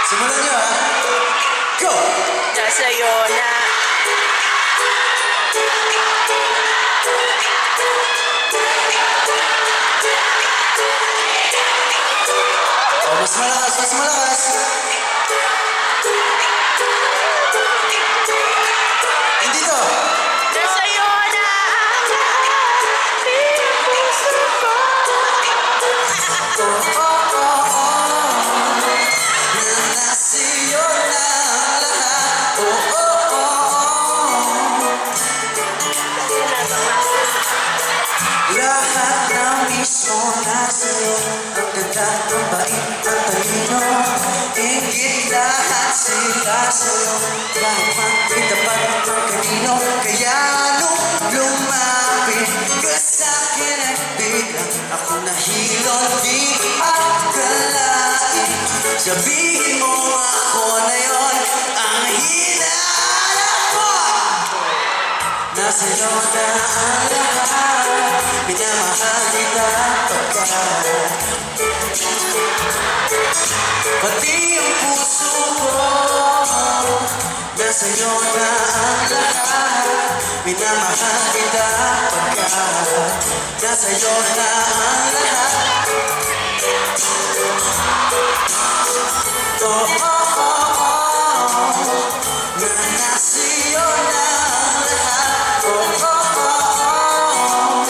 Simulan nyo, ha? Go! Nasa'yo na. Oh, mas malakas, mas malakas. Hindi to. Nasa'yo na ang lahat. Ang puso ko. Oh, oh, oh, oh. Nasa'yo na ang lahat. Oh, oh, oh, oh. Lahat ng mismo nasa'yo. Ang ganda ng bait at talino. Higit lahat sila sa'yo. Kahit man itapat ng kanino. Kaya nung lumapit ka sa'kin ay biglang ako nahilot. Di akalain. Sabihin mo ako na yon ang hinahanap ko. Nasa'yo na ang lahat. Minamahal kita pagkat pati ang puso ko. Nasa'yo na ang lahat. Minamahal kita pagkat nasa'yo na ang lahat. Oh, oh, oh, oh. Na nasa'yo na ang lahat. Oh, oh, oh, oh.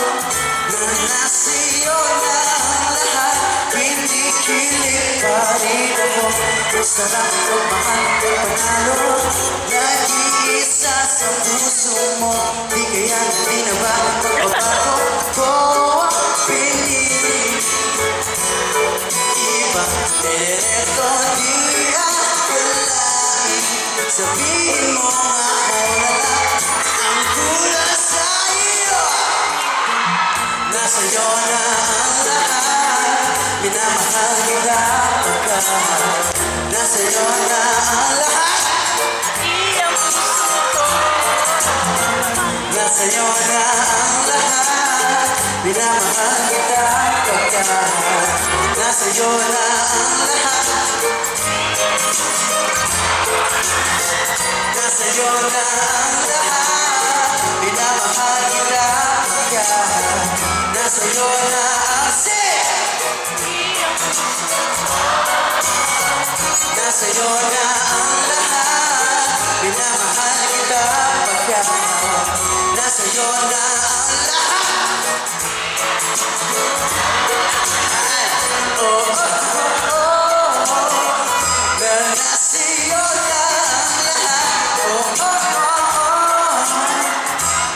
Na nasa'yo na ang lahat. Hindi kilig pa rin ako. Masarap magmahal at panalo. Nag-iisa sa puso mo. Di kaya hindi na ba magbabago ko ang pinili. Iba, eto di akalain. Sabihin mo ako na lang ang kulang sa iyo. Nasa'yo na ang lahat. Minamahal kita pagkat nasa'yo na ang lahat. Iyang puso ko. Nasa'yo na ang lahat. Minamahal kita pagkat nasa'yo na ang lahat. Nasa'yo na ang lahat. Minamahal kita pagkat nasa'yo na ang nasa'yo na ang lahat. Minamahal kita pagkat nasa'yo na ang lahat. Oh, oh, oh, oh. Na nasa'yo na ang lahat. Oh, oh, oh, oh.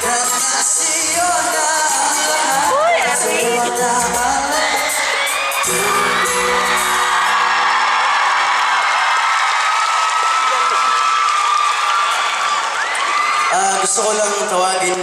Na nasa'yo na ang lahat. Uy, Nasa'yo na ang lahat. Gusto ko lang tawagin